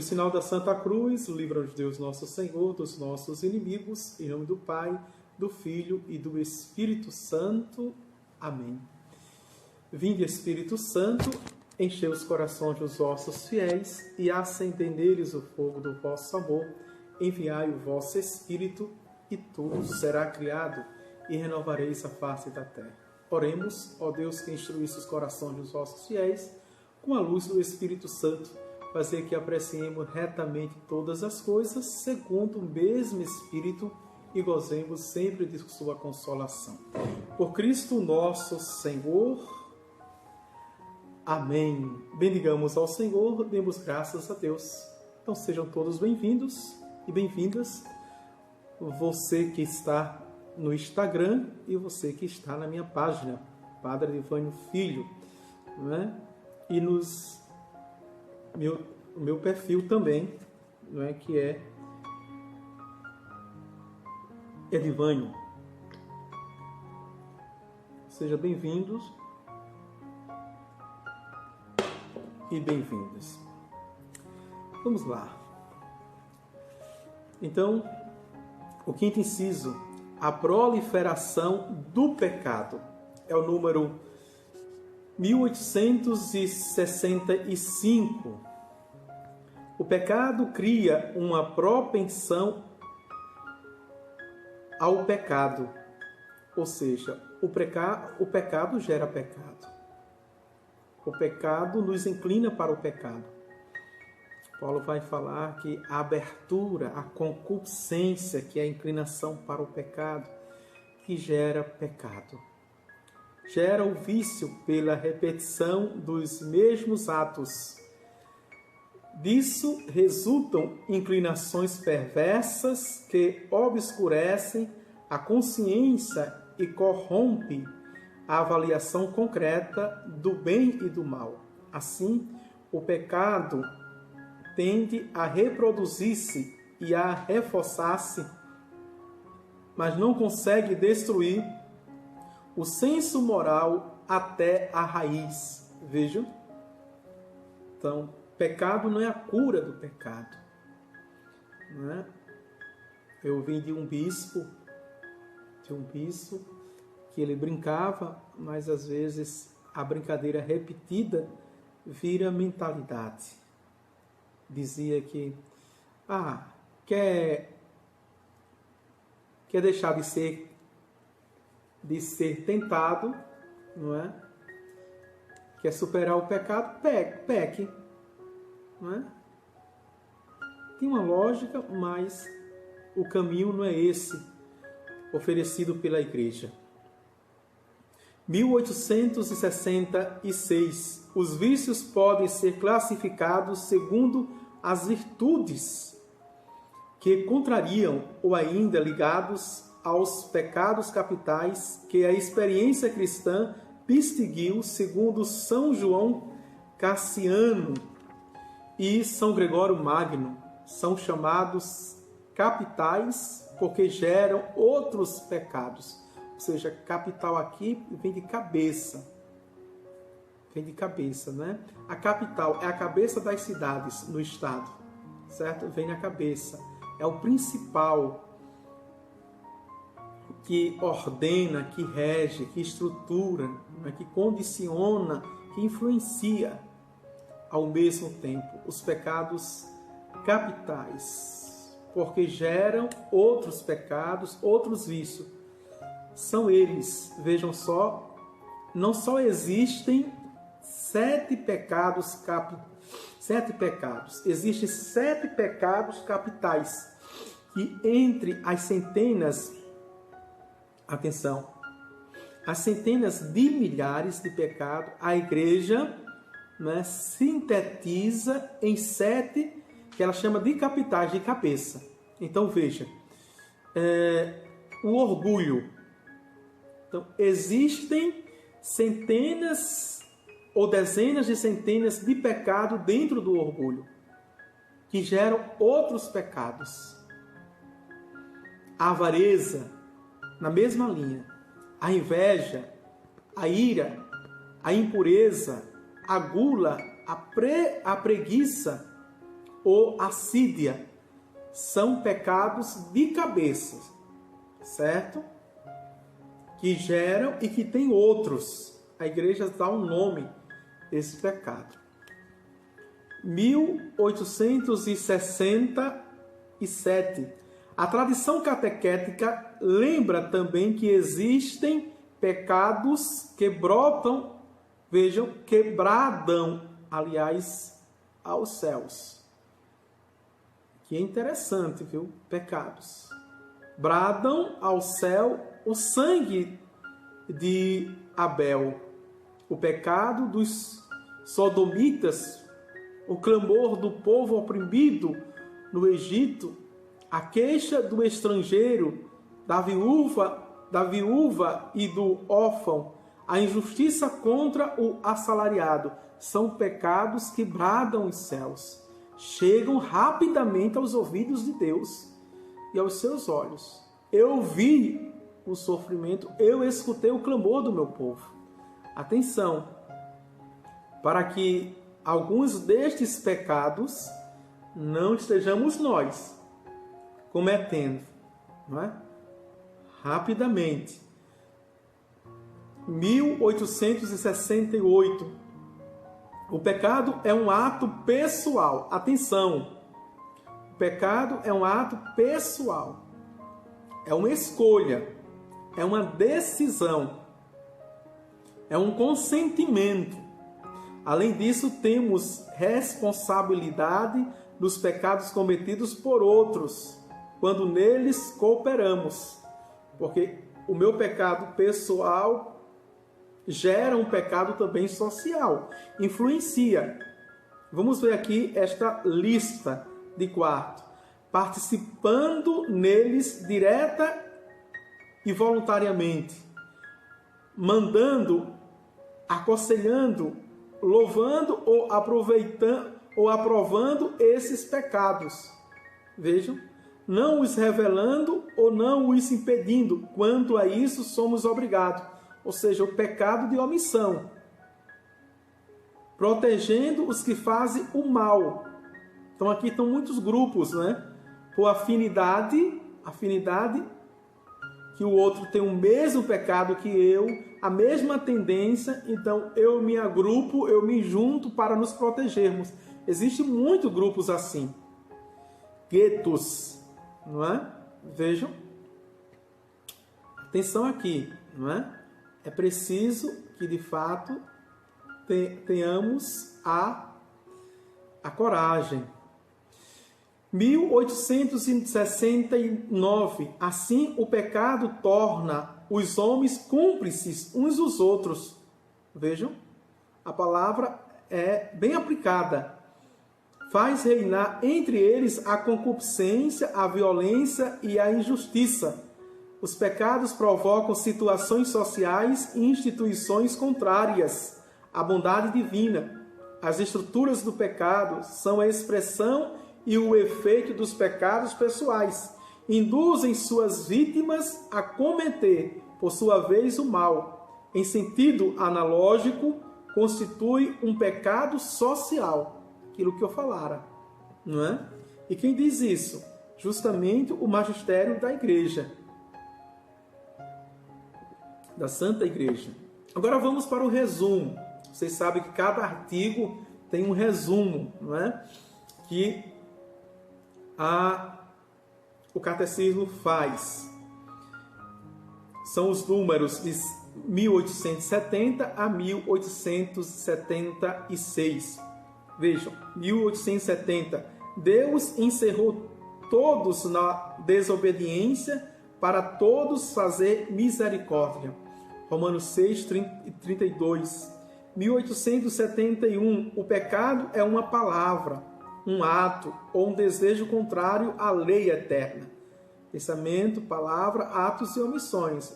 Pelo sinal da Santa Cruz, livra-nos Deus nosso Senhor dos nossos inimigos, em nome do Pai, do Filho e do Espírito Santo. Amém. Vinde, Espírito Santo, enchei os corações dos vossos fiéis e acendei neles o fogo do vosso amor. Enviai o vosso Espírito e tudo será criado e renovareis a face da terra. Oremos, ó Deus, que instruísse os corações dos vossos fiéis com a luz do Espírito Santo, fazer que apreciemos retamente todas as coisas, segundo o mesmo Espírito, e gozemos sempre de sua consolação. Por Cristo nosso Senhor. Amém. Bendigamos ao Senhor, demos graças a Deus. Então sejam todos bem-vindos e bem-vindas, você que está no Instagram e você que está na minha página, Padre Edivânio Filho, não é? E o meu perfil também, não é? Que é Edivânio. Sejam bem-vindos e bem-vindas. Vamos lá. Então, o quinto inciso, a proliferação do pecado, é o número 1865. O pecado cria uma propensão ao pecado, ou seja, o pecado gera pecado. O pecado nos inclina para o pecado. Paulo vai falar que a abertura, a concupiscência, que é a inclinação para o pecado, que gera pecado. Gera o vício pela repetição dos mesmos atos. Disso resultam inclinações perversas que obscurecem a consciência e corrompem a avaliação concreta do bem e do mal. Assim, o pecado tende a reproduzir-se e a reforçar-se, mas não consegue destruir o senso moral até a raiz. Vejam? Então, pecado não é a cura do pecado. Não é? Eu ouvi de um bispo que ele brincava, mas às vezes a brincadeira repetida vira mentalidade. Dizia que quer deixar de ser tentado, não é? Quer superar o pecado, peque. Não é? Tem uma lógica, mas o caminho não é esse oferecido pela Igreja. 1866. Os vícios podem ser classificados segundo as virtudes que contrariam ou ainda ligados aos pecados capitais que a experiência cristã distinguiu segundo São João Cassiano e São Gregório Magno. São chamados capitais porque geram outros pecados. Ou seja, capital aqui vem de cabeça. Vem de cabeça, né? A capital é a cabeça das cidades no estado, certo? Vem na cabeça. É o principal que ordena, que rege, que estrutura, que condiciona, que influencia ao mesmo tempo os pecados capitais, porque geram outros pecados, outros vícios. São eles, vejam só, não só existem 7 pecados existem 7 pecados capitais, que entre as centenas, atenção, as centenas de milhares de pecados, a Igreja, né, sintetiza em 7, que ela chama de capitais, de cabeça. Então veja, o orgulho. Então existem centenas ou dezenas de centenas de pecados dentro do orgulho, que geram outros pecados. A avareza, na mesma linha. A inveja, a ira, a impureza, a gula, a preguiça, ou assídia. São pecados de cabeça, certo? Que geram e que tem outros. A igreja dá um nome a esse pecado. 1867. A tradição catequética lembra também que existem pecados que brotam, vejam, que bradam, aliás, aos céus. Que é interessante, viu? Pecados. Bradam ao céu o sangue de Abel, o pecado dos sodomitas, o clamor do povo oprimido no Egito, a queixa do estrangeiro, da viúva e do órfão, a injustiça contra o assalariado, são pecados que bradam os céus, chegam rapidamente aos ouvidos de Deus e aos seus olhos. Eu vi o sofrimento, eu escutei o clamor do meu povo. Atenção, para que alguns destes pecados não estejamos nós cometendo, não é? Rapidamente. 1868. O pecado é um ato pessoal. Atenção! O pecado é um ato pessoal. É uma escolha. É uma decisão. É um consentimento. Além disso, temos responsabilidade dos pecados cometidos por outros, quando neles cooperamos. Porque o meu pecado pessoal gera um pecado também social, influencia. Vamos ver aqui esta lista de 4. Participando neles direta e voluntariamente, mandando, aconselhando, louvando ou aproveitando ou aprovando esses pecados. Vejam, não os revelando ou não os impedindo. Quanto a isso, somos obrigados. Ou seja, o pecado de omissão. Protegendo os que fazem o mal. Então aqui estão muitos grupos, né? Por afinidade que o outro tem o mesmo pecado que eu, a mesma tendência, então eu me agrupo, eu me junto para nos protegermos. Existem muitos grupos assim. Guetos, não é? Vejam. Atenção aqui, não é? É preciso que, de fato, tenhamos a coragem. 1869. Assim, o pecado torna os homens cúmplices uns dos outros. Vejam, a palavra é bem aplicada. Faz reinar entre eles a concupiscência, a violência e a injustiça. Os pecados provocam situações sociais e instituições contrárias à bondade divina. As estruturas do pecado são a expressão e o efeito dos pecados pessoais. Induzem suas vítimas a cometer, por sua vez, o mal. Em sentido analógico, constitui um pecado social. Aquilo que eu falara, não é? E quem diz isso? Justamente o magistério da Igreja. Da Santa Igreja. Agora vamos para o resumo. Vocês sabem que cada artigo tem um resumo, não é? Que o catecismo faz. São os números de 1870 a 1876. Vejam, 1870. Deus encerrou todos na desobediência, para todos fazer misericórdia. Romanos 6, 32. 1871. O pecado é uma palavra, um ato ou um desejo contrário à lei eterna. Pensamento, palavra, atos e omissões.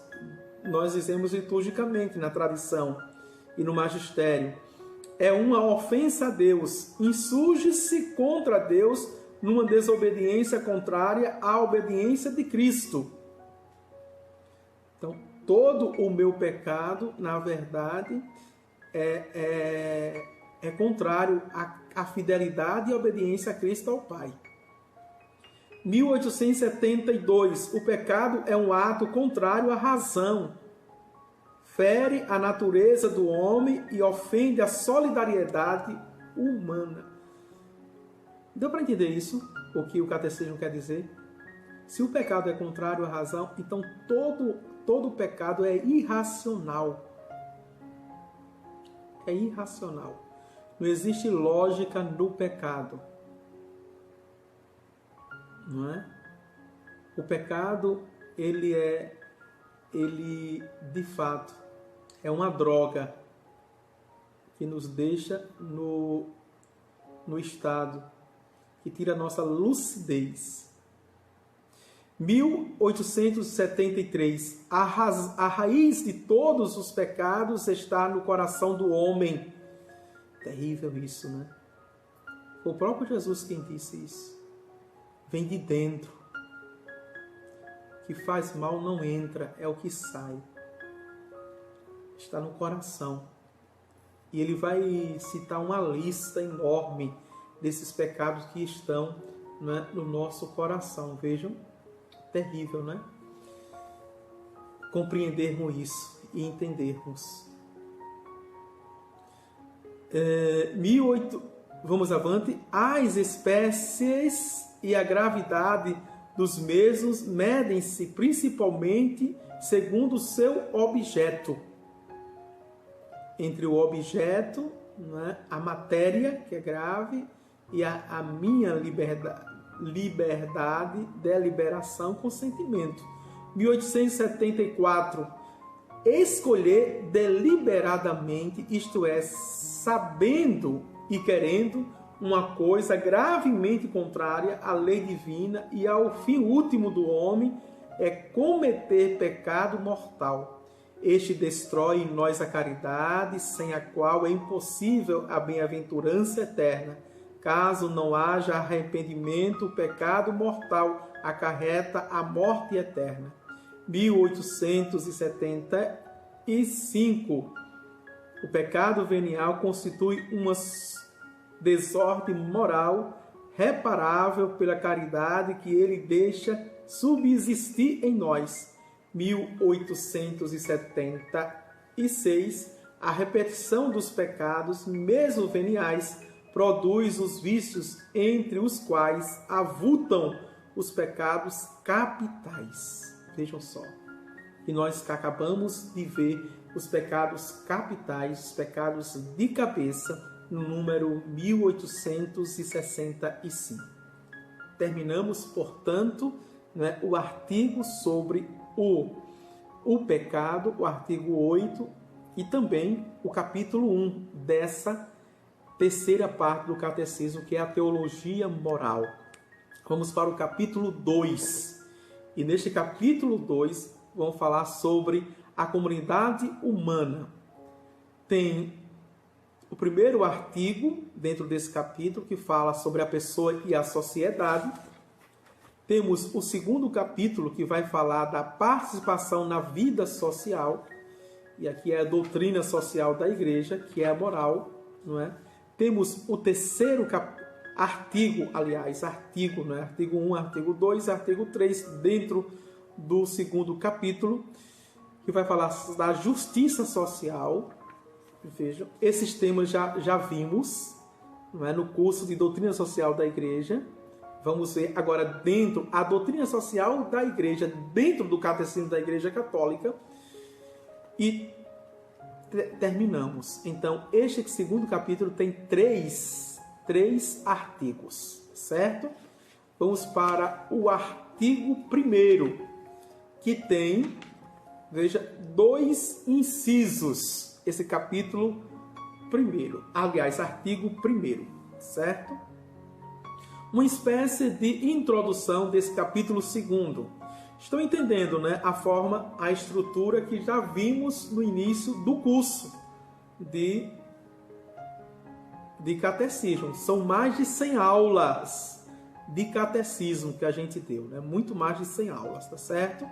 Nós dizemos liturgicamente na tradição e no magistério. É uma ofensa a Deus. Insurge-se contra Deus numa desobediência contrária à obediência de Cristo. Então, todo o meu pecado, na verdade, é contrário à fidelidade e obediência a Cristo ao Pai. 1872. O pecado é um ato contrário à razão. Fere a natureza do homem e ofende a solidariedade humana. Deu para entender isso? O que o catecismo quer dizer? Se o pecado é contrário à razão, então todo pecado é irracional. É irracional. Não existe lógica no pecado. Não é? O pecado, ele de fato é uma droga que nos deixa no estado que tira a nossa lucidez. 1873. A raiz de todos os pecados está no coração do homem. Terrível isso, né? Foi o próprio Jesus quem disse isso. Vem de dentro. O que faz mal não entra, é o que sai. Está no coração. E ele vai citar uma lista enorme desses pecados que estão, né, no nosso coração. Vejam, terrível, né? Compreendermos isso e entendermos. Vamos avante. As espécies e a gravidade dos mesmos medem-se principalmente segundo o seu objeto. Entre o objeto, né, a matéria, que é grave, e a minha liberdade, deliberação, consentimento. 1874. Escolher deliberadamente, isto é, sabendo e querendo uma coisa gravemente contrária à lei divina e ao fim último do homem, é cometer pecado mortal. Este destrói em nós a caridade, sem a qual é impossível a bem-aventurança eterna. Caso não haja arrependimento, o pecado mortal acarreta a morte eterna. 1875. O pecado venial constitui uma desordem moral reparável pela caridade que ele deixa subsistir em nós. 1876. A repetição dos pecados, mesmo veniais, produz os vícios, entre os quais avultam os pecados capitais. Vejam só. E nós acabamos de ver os pecados capitais, os pecados de cabeça, no número 1865. Terminamos, portanto, né, o artigo sobre o pecado, o artigo 8, e também o capítulo 1 dessa terceira parte do catecismo, que é a teologia moral. Vamos para o capítulo 2. E neste capítulo 2, vamos falar sobre a comunidade humana. Tem o primeiro artigo dentro desse capítulo, que fala sobre a pessoa e a sociedade. Temos o segundo capítulo, que vai falar da participação na vida social. E aqui é a doutrina social da igreja, que é a moral, não é? Temos o terceiro artigo, não é? Artigo 1, artigo 2, artigo 3, dentro do segundo capítulo, que vai falar da justiça social. Vejam, esses temas já vimos, não é? No curso de doutrina social da igreja. Vamos ver agora dentro a doutrina social da igreja, dentro do catecismo da Igreja Católica. E terminamos. Então, este segundo capítulo tem três artigos, certo? Vamos para o artigo 1º, que tem, veja, 2 incisos. Esse capítulo 1º, aliás, artigo 1º, certo? Uma espécie de introdução desse capítulo 2º. Estão entendendo, né, a estrutura que já vimos no início do curso de catecismo. São mais de 100 aulas de catecismo que a gente deu, né? Muito mais de 100 aulas, tá certo?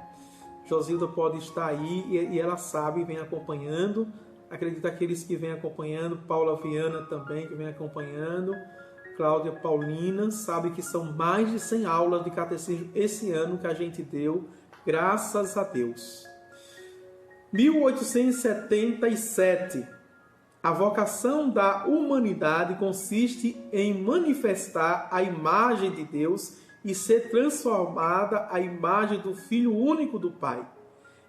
Josilda pode estar aí e ela sabe, vem acompanhando Acredito aqueles que vêm acompanhando, Paula Viana também, que vem acompanhando, Cláudia Paulina, sabe que são mais de 100 aulas de catecismo esse ano que a gente deu, graças a Deus. 1877. A vocação da humanidade consiste em manifestar a imagem de Deus e ser transformada à imagem do Filho único do Pai.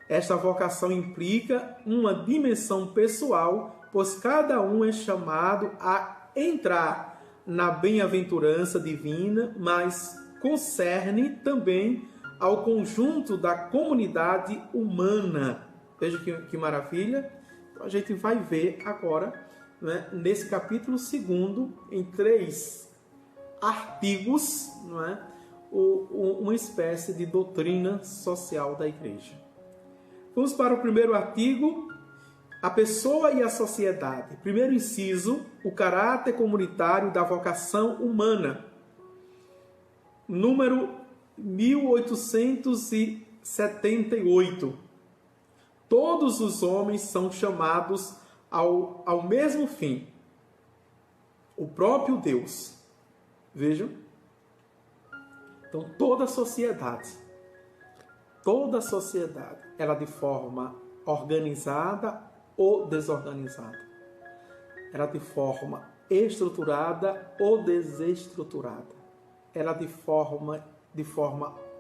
Esta vocação implica uma dimensão pessoal, pois cada um é chamado a entrar na bem-aventurança divina, mas concerne também ao conjunto da comunidade humana. Veja que maravilha! A gente vai ver agora, né, nesse capítulo 2, em 3 artigos, não é, uma espécie de doutrina social da Igreja. Vamos para o primeiro artigo, a pessoa e a sociedade. Primeiro inciso, o caráter comunitário da vocação humana. Número 1878. Todos os homens são chamados ao mesmo fim. O próprio Deus. Vejam. Então, toda a sociedade, ela de forma organizada ou desorganizada. Ela de forma estruturada ou desestruturada. Ela de forma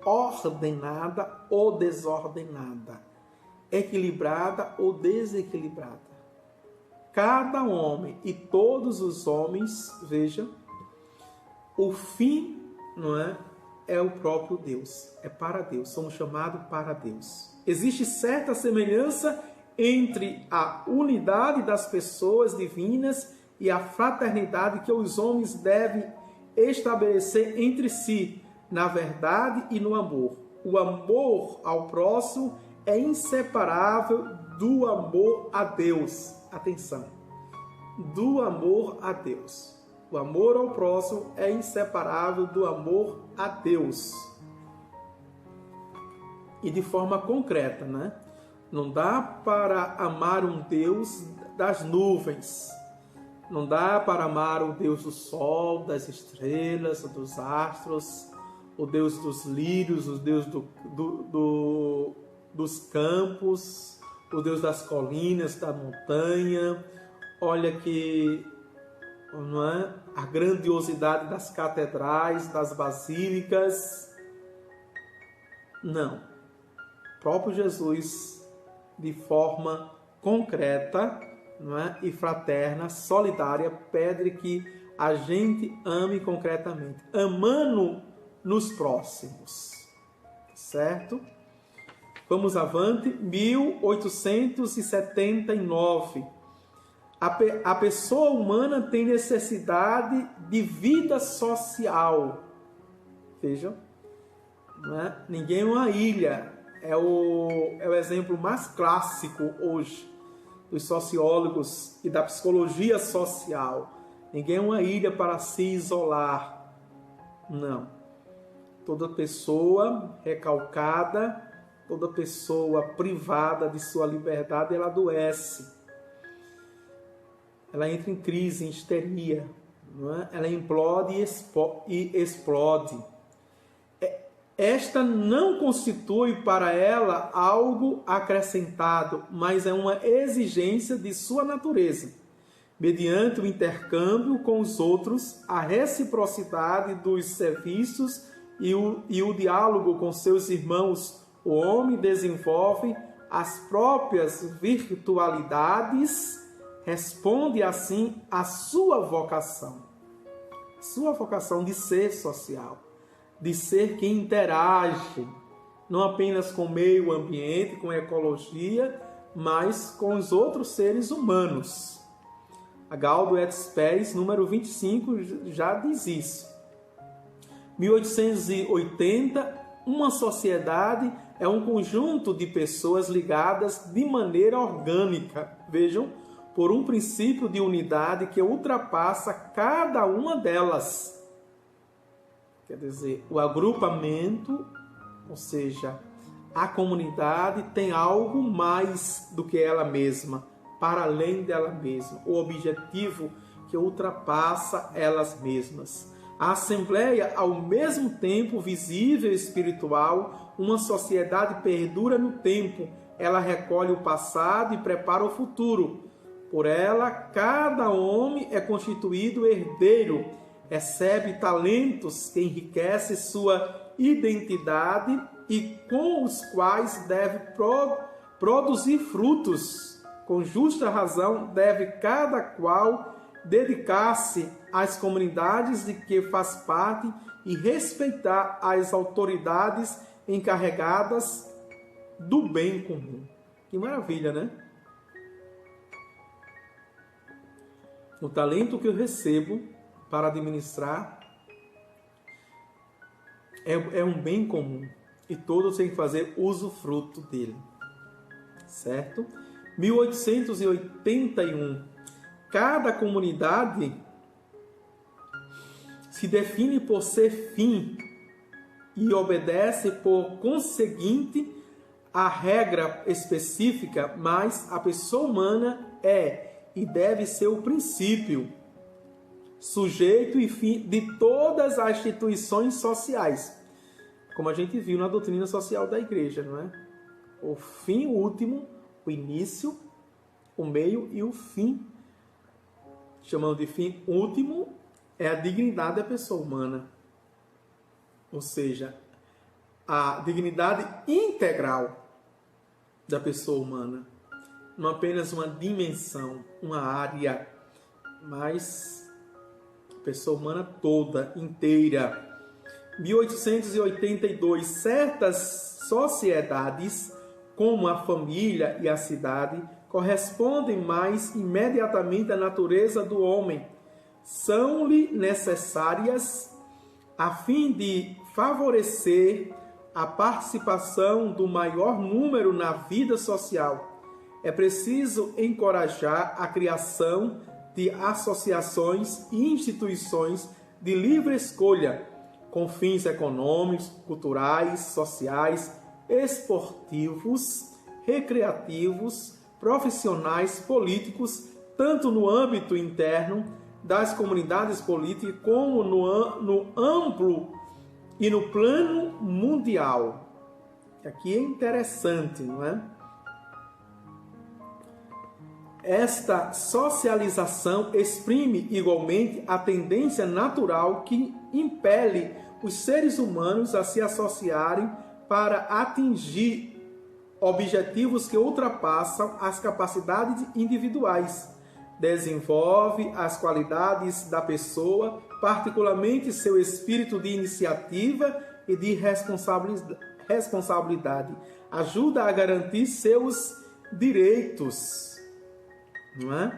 ordenada ou desordenada. Equilibrada ou desequilibrada. Cada homem e todos os homens, vejam, o fim, não é o próprio Deus, é para Deus, somos chamados para Deus. Existe certa semelhança entre a unidade das pessoas divinas e a fraternidade que os homens devem estabelecer entre si, na verdade e no amor. O amor ao próximo é inseparável do amor a Deus. Atenção! Do amor a Deus. O amor ao próximo é inseparável do amor a Deus. E de forma concreta, né? Não dá para amar um Deus das nuvens. Não dá para amar o Deus do sol, das estrelas, dos astros, o Deus dos lírios, o Deus dos campos, o Deus das colinas, da montanha. Olha que, não é, a grandiosidade das catedrais, das basílicas. Não. O próprio Jesus, de forma concreta, não é, e fraterna, solidária, pede que a gente ame concretamente, amando nos próximos. Certo? Vamos avante. 1879. A pessoa humana tem necessidade de vida social. Vejam, não é? Ninguém é uma ilha. É o exemplo mais clássico hoje dos sociólogos e da psicologia social. Ninguém é uma ilha para se isolar. Não. Toda pessoa recalcada, toda pessoa privada de sua liberdade, ela adoece. Ela entra em crise, em histeria, não é? Ela implode e explode. Esta não constitui para ela algo acrescentado, mas é uma exigência de sua natureza. Mediante o intercâmbio com os outros, a reciprocidade dos serviços e o diálogo com seus irmãos, o homem desenvolve as próprias virtualidades, responde assim à sua vocação de ser social, de ser quem interage, não apenas com o meio ambiente, com a ecologia, mas com os outros seres humanos. A Gaudium et Spes, número 25, já diz isso. 1880, uma sociedade é um conjunto de pessoas ligadas de maneira orgânica, vejam, por um princípio de unidade que ultrapassa cada uma delas. Quer dizer, o agrupamento, ou seja, a comunidade tem algo mais do que ela mesma para além dela mesma, o objetivo que ultrapassa elas mesmas. A Assembleia, ao mesmo tempo visível e espiritual, uma sociedade perdura no tempo. Ela recolhe o passado e prepara o futuro. Por ela, cada homem é constituído herdeiro, recebe talentos que enriquecem sua identidade e com os quais deve produzir frutos. Com justa razão, deve cada qual dedicar-se às comunidades de que faz parte e respeitar as autoridades encarregadas do bem comum. Que maravilha, né? O talento que eu recebo para administrar é um bem comum e todos têm que fazer usufruto dele, certo? 1881. Cada comunidade se define por ser fim e obedece por conseguinte a regra específica, mas a pessoa humana é e deve ser o princípio, sujeito e fim de todas as instituições sociais, como a gente viu na doutrina social da igreja, não é? O fim último, o início, o meio e o fim. Chamando de fim último, é a dignidade da pessoa humana. Ou seja, a dignidade integral da pessoa humana. Não apenas uma dimensão, uma área, mas a pessoa humana toda, inteira. 1882. Certas sociedades, como a família e a cidade, correspondem mais imediatamente à natureza do homem. São-lhe necessárias a fim de favorecer a participação do maior número na vida social. É preciso encorajar a criação de associações e instituições de livre escolha, com fins econômicos, culturais, sociais, esportivos, recreativos, profissionais, políticos, tanto no âmbito interno das comunidades políticas como no amplo e no plano mundial. Aqui é interessante, não é? Esta socialização exprime igualmente a tendência natural que impele os seres humanos a se associarem para atingir objetivos que ultrapassam as capacidades individuais. Desenvolve as qualidades da pessoa, particularmente seu espírito de iniciativa e de responsabilidade. Ajuda a garantir seus direitos. Não é?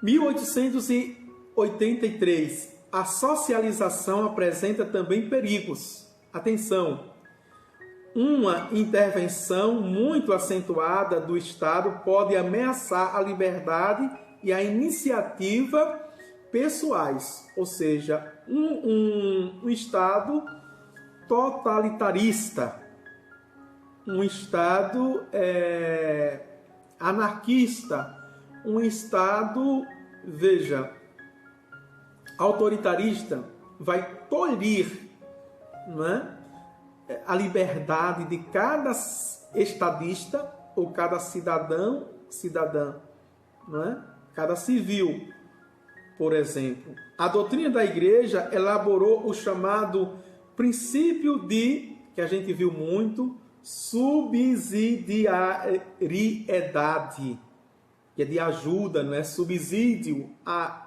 1883. A socialização apresenta também perigos. Atenção! Uma intervenção muito acentuada do Estado pode ameaçar a liberdade e a iniciativa pessoais, ou seja, um Estado totalitarista, um Estado anarquista, um Estado, veja, autoritarista, vai tolir, não é? A liberdade de cada estadista ou cada cidadã, não é? Cada civil, por exemplo. A doutrina da Igreja elaborou o chamado princípio de, que a gente viu muito, subsidiariedade, que é de ajuda, não é? Subsídio,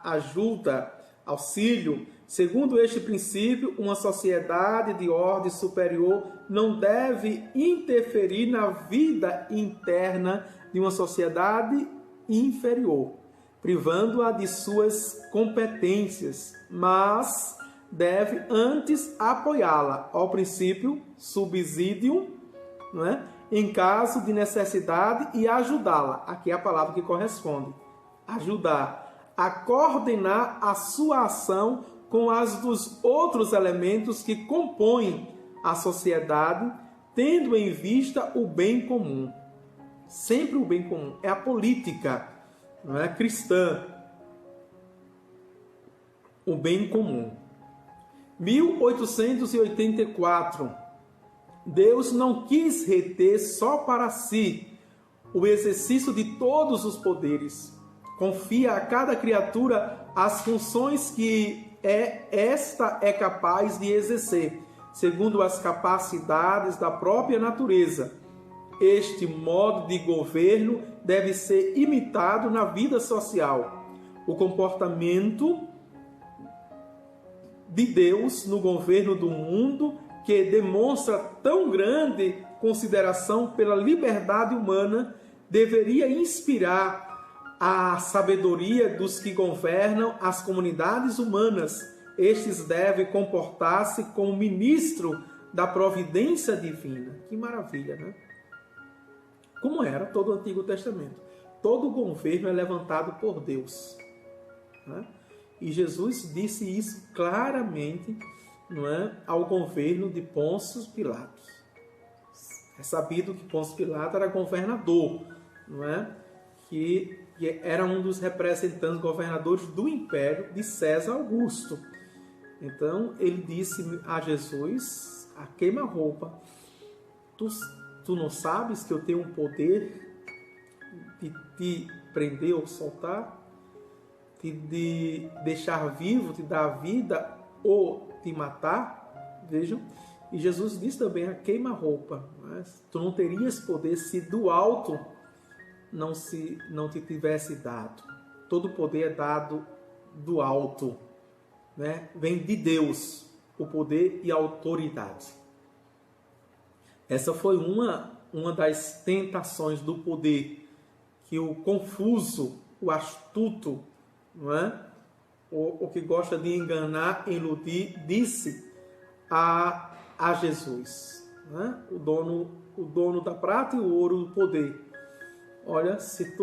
ajuda, auxílio. Segundo este princípio, uma sociedade de ordem superior não deve interferir na vida interna de uma sociedade inferior, privando-a de suas competências, mas deve antes apoiá-la ao princípio subsídio, não é? Em caso de necessidade e ajudá-la. Aqui é a palavra que corresponde. Ajudar a coordenar a sua ação com as dos outros elementos que compõem a sociedade, tendo em vista o bem comum. Sempre o bem comum. É a política, não é, cristã. O bem comum. 1884. Deus não quis reter só para si o exercício de todos os poderes. Confia a cada criatura as funções que esta é capaz de exercer, segundo as capacidades da própria natureza. Este modo de governo deve ser imitado na vida social. O comportamento de Deus no governo do mundo, que demonstra tão grande consideração pela liberdade humana, deveria inspirar a sabedoria dos que governam as comunidades humanas. Estes devem comportar-se como ministro da providência divina. Que maravilha, né? Como era todo o Antigo Testamento. Todo governo é levantado por Deus, né? E Jesus disse isso claramente, não é, ao governo de Pôncio Pilatos. É sabido que Pôncio Pilatos era governador, não é? Que era um dos representantes governadores do império de César Augusto. Então ele disse a Jesus, a queima-roupa: tu não sabes que eu tenho um poder de te prender ou soltar? De deixar vivo, te dar vida ou te matar? Vejam. E Jesus disse também a queima-roupa: tu não terias poder se do alto não te tivesse dado. Todo poder é dado do alto, né? Vem de Deus o poder e a autoridade. Essa foi uma das tentações do poder que o confuso, o astuto, não é? O que gosta de enganar, iludir, disse a Jesus, não é? O dono da prata e o ouro do poder: olha, se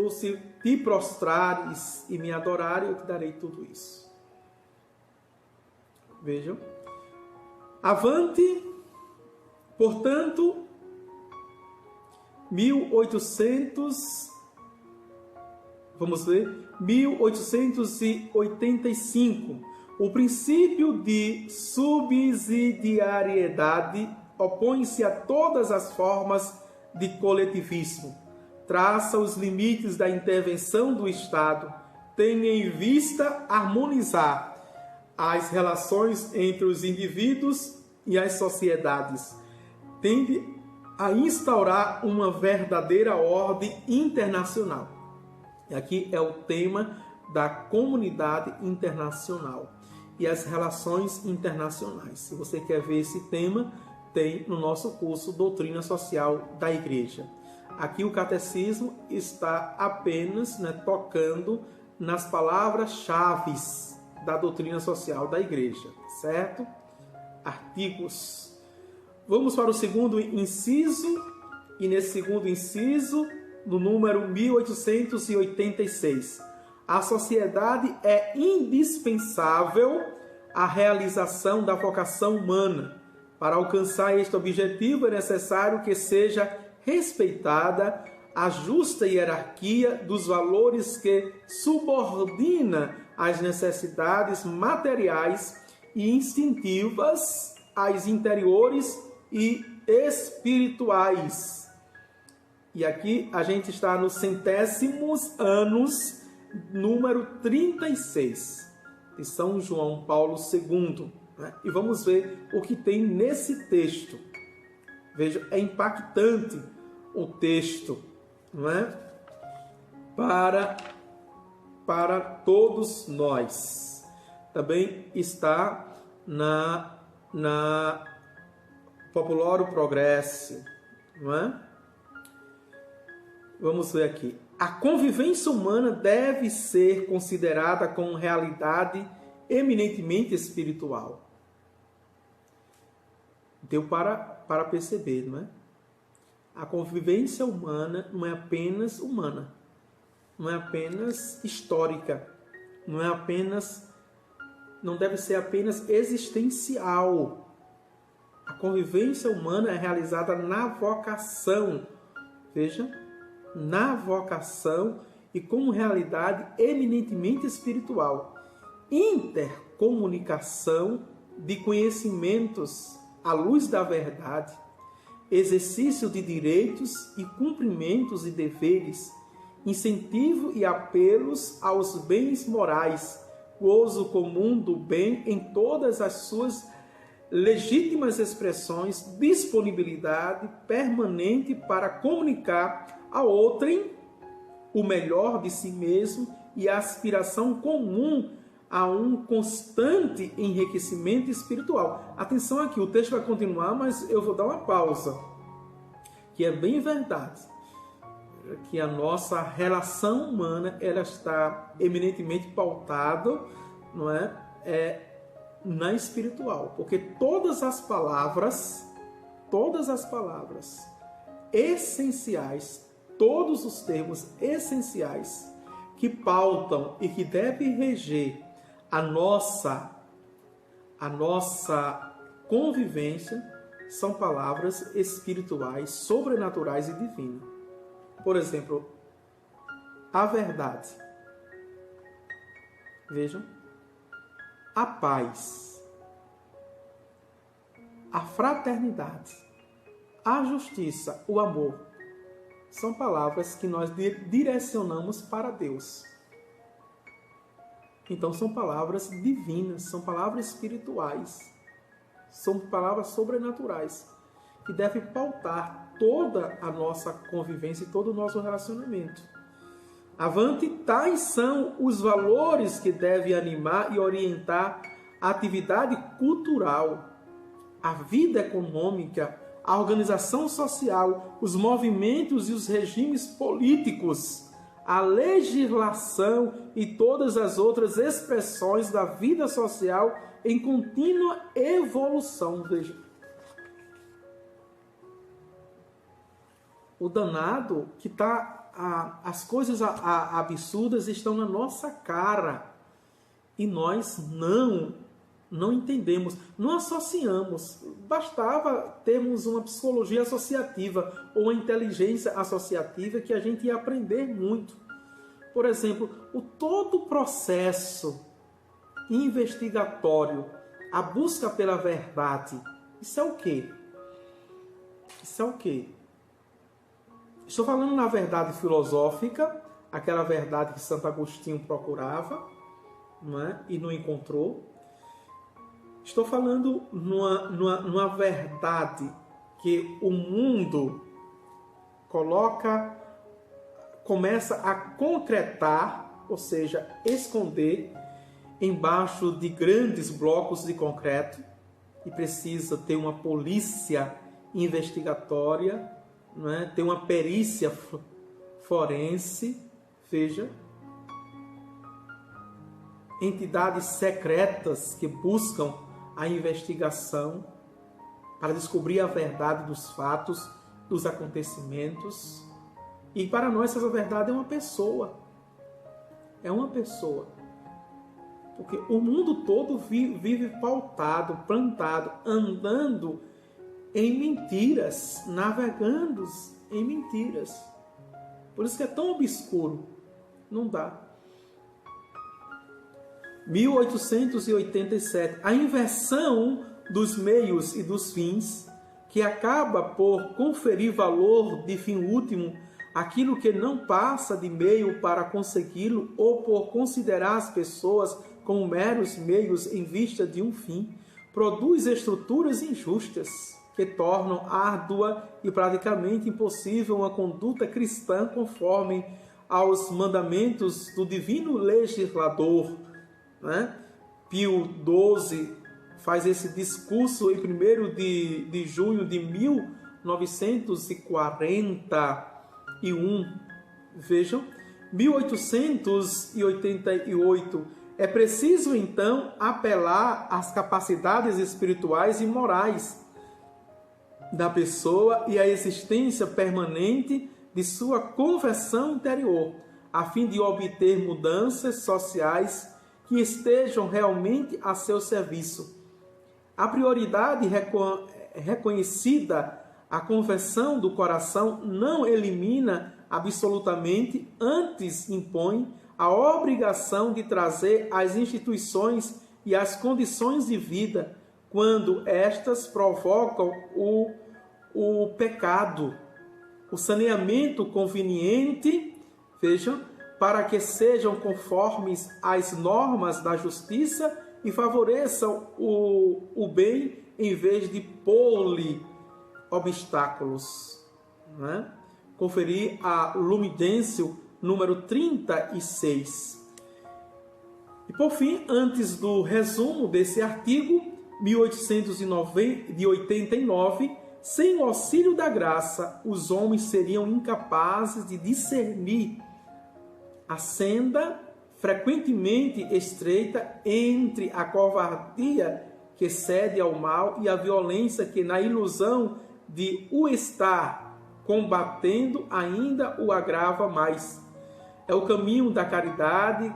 te prostrares e me adorares, eu te darei tudo isso. Vejam. Avante, portanto, 1885. O princípio de subsidiariedade opõe-se a todas as formas de coletivismo. Traça os limites da intervenção do Estado, tem em vista harmonizar as relações entre os indivíduos e as sociedades. Tende a instaurar uma verdadeira ordem internacional. E aqui é o tema da comunidade internacional e as relações internacionais. Se você quer ver esse tema, tem no nosso curso Doutrina Social da Igreja. Aqui o catecismo está apenas, né, tocando nas palavras-chave da doutrina social da Igreja, certo? Artigos. Vamos para o segundo inciso, e nesse segundo inciso, no número 1886, a sociedade é indispensável à realização da vocação humana. Para alcançar este objetivo é necessário que seja respeitada a justa hierarquia dos valores que subordina as necessidades materiais e instintivas às interiores e espirituais. E aqui a gente está nos centésimos anos, número 36, de São João Paulo II. Né? E vamos ver o que tem nesse texto. Veja, é impactante o texto, não é? Para todos nós. Também está na Populorum Progresso, não é? Vamos ver aqui. A convivência humana deve ser considerada como realidade eminentemente espiritual. Deu para perceber, não é? A convivência humana não é apenas humana, não é apenas histórica, não deve ser apenas existencial. A convivência humana é realizada na vocação. Veja, na vocação e como realidade eminentemente espiritual. Intercomunicação de conhecimentos à luz da verdade, exercício de direitos e cumprimentos e deveres, incentivo e apelos aos bens morais, gozo comum do bem em todas as suas legítimas expressões, disponibilidade permanente para comunicar a outrem o melhor de si mesmo e a aspiração comum a um constante enriquecimento espiritual. Atenção aqui, o texto vai continuar, mas eu vou dar uma pausa, que é bem verdade, que a nossa relação humana ela está eminentemente pautada, não é, na espiritual, porque todas as palavras essenciais, todos os termos essenciais que pautam e que devem reger a nossa convivência são palavras espirituais, sobrenaturais e divinas. Por exemplo, a verdade. Vejam. A paz. A fraternidade. A justiça, o amor. São palavras que nós direcionamos para Deus. Então são palavras divinas, são palavras espirituais, são palavras sobrenaturais, que devem pautar toda a nossa convivência e todo o nosso relacionamento. Avante, tais são os valores que devem animar e orientar a atividade cultural, a vida econômica, a organização social, os movimentos e os regimes políticos, a legislação e todas as outras expressões da vida social em contínua evolução. Veja. O danado que está... as coisas absurdas estão na nossa cara e nós não entendemos, não associamos. Bastava termos uma psicologia associativa ou uma inteligência associativa que a gente ia aprender muito. Por exemplo, todo o processo investigatório, a busca pela verdade, isso é o quê? Isso é o quê? Estou falando na verdade filosófica, aquela verdade que Santo Agostinho procurava, não é? E não encontrou. Estou falando numa verdade que o mundo começa a concretar, ou seja, esconder embaixo de grandes blocos de concreto e precisa ter uma polícia investigatória, não é? Ter uma perícia forense, veja, entidades secretas que buscam a investigação para descobrir a verdade dos fatos, dos acontecimentos. E para nós essa verdade é uma pessoa. É uma pessoa. Porque o mundo todo vive pautado, plantado, andando em mentiras, navegando em mentiras. Por isso que é tão obscuro. Não dá. 1887, a inversão dos meios e dos fins, que acaba por conferir valor de fim último àquilo que não passa de meio para consegui-lo, ou por considerar as pessoas como meros meios em vista de um fim, produz estruturas injustas que tornam árdua e praticamente impossível uma conduta cristã conforme aos mandamentos do divino legislador. Né? Pio XII faz esse discurso em 1º de junho de 1941. Vejam, 1888. É preciso, então, apelar às capacidades espirituais e morais da pessoa e à existência permanente de sua conversão interior, a fim de obter mudanças sociais que estejam realmente a seu serviço. A prioridade reconhecida, a conversão do coração, não elimina absolutamente, antes impõe a obrigação de trazer as instituições e as condições de vida quando estas provocam o pecado, o saneamento conveniente, vejam, para que sejam conformes às normas da justiça e favoreçam o bem em vez de pôr-lhe obstáculos. Né? Conferir a Lumen Gentium número 36. E por fim, antes do resumo desse artigo, 1889, sem o auxílio da graça, os homens seriam incapazes de discernir a senda frequentemente estreita entre a covardia que cede ao mal e a violência que, na ilusão de o estar combatendo, ainda o agrava mais. É o caminho da caridade,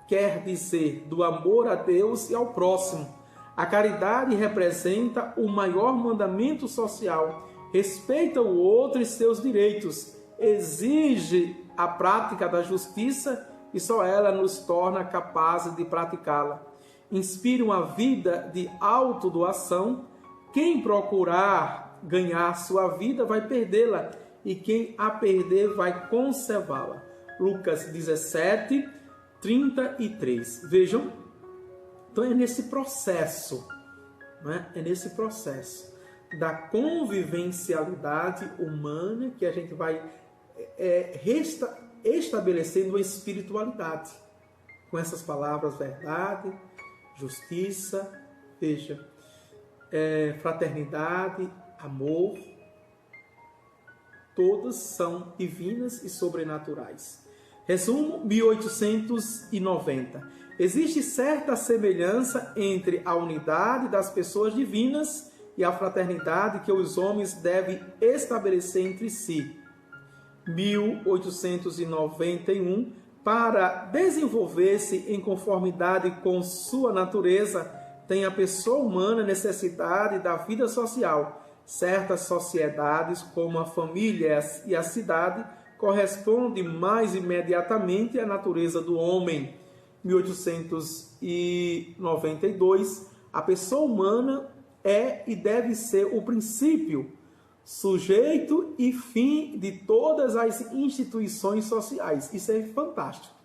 quer dizer, do amor a Deus e ao próximo. A caridade representa o maior mandamento social, respeita o outro e seus direitos, exige a prática da justiça e só ela nos torna capazes de praticá-la. Inspira uma vida de autodoação. Quem procurar ganhar sua vida vai perdê-la, e quem a perder vai conservá-la. Lucas 17, 33. Vejam, então é nesse processo, né? É nesse processo da convivencialidade humana que a gente vai estabelecendo a espiritualidade. Com essas palavras, verdade, justiça, veja, fraternidade, amor, todas são divinas e sobrenaturais. Resumo 1890. Existe certa semelhança entre a unidade das pessoas divinas e a fraternidade que os homens devem estabelecer entre si. 1891. Para desenvolver-se em conformidade com sua natureza, tem a pessoa humana necessidade da vida social. Certas sociedades, como a família e a cidade, correspondem mais imediatamente à natureza do homem. 1892. A pessoa humana é e deve ser o princípio, sujeito e fim de todas as instituições sociais. Isso é fantástico,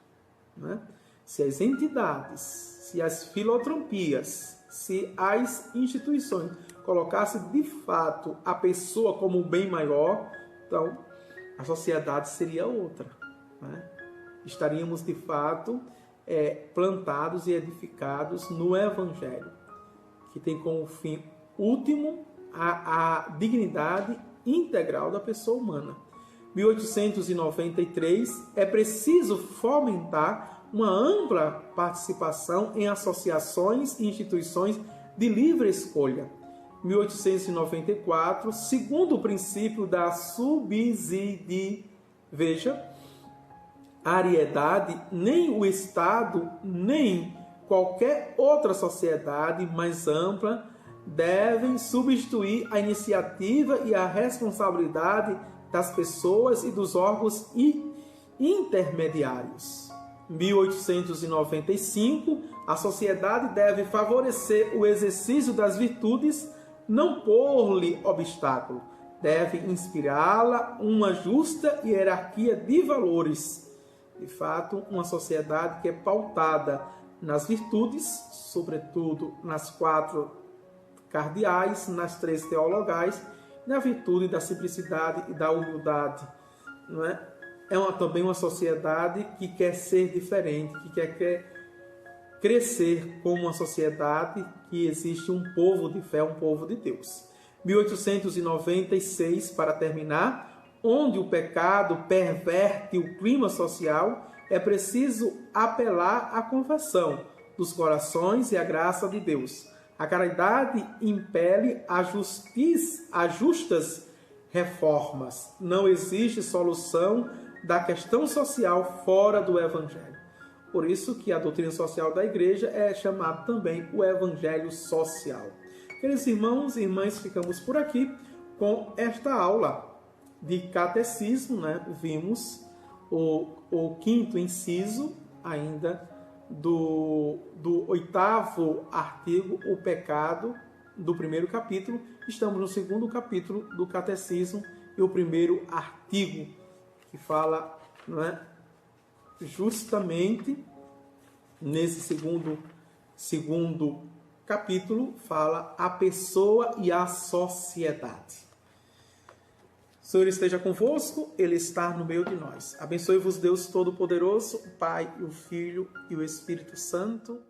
né? Se as entidades, se as filantropias, se as instituições colocassem de fato a pessoa como um bem maior, então a sociedade seria outra, né? Estaríamos de fato plantados e edificados no Evangelho, que tem como fim último a dignidade integral da pessoa humana. 1893. É preciso fomentar uma ampla participação em associações e instituições de livre escolha. 1894. Segundo o princípio da subsidiariedade, nem o Estado, nem qualquer outra sociedade mais ampla devem substituir a iniciativa e a responsabilidade das pessoas e dos órgãos intermediários. 1895. A sociedade deve favorecer o exercício das virtudes, não pôr-lhe obstáculo. Deve inspirá-la uma justa hierarquia de valores. De fato, uma sociedade que é pautada nas virtudes, sobretudo nas 4 cardeais, nas 3 teologais, na virtude da simplicidade e da humildade. Não é? Também uma sociedade que quer ser diferente, que quer crescer como uma sociedade que existe um povo de fé, um povo de Deus. 1896, para terminar, onde o pecado perverte o clima social, é preciso apelar à conversão dos corações e à graça de Deus. A caridade impele as justas reformas. Não existe solução da questão social fora do Evangelho. Por isso que a doutrina social da Igreja é chamada também o Evangelho social. Queridos irmãos e irmãs, ficamos por aqui com esta aula de catecismo, né? Vimos o quinto inciso ainda do 8º artigo, o pecado, do primeiro capítulo. Estamos no segundo capítulo do catecismo e o primeiro artigo, que fala, né, justamente nesse segundo capítulo, fala a pessoa e a sociedade. O Senhor esteja convosco, Ele está no meio de nós. Abençoe-vos Deus Todo-Poderoso, o Pai, o Filho e o Espírito Santo.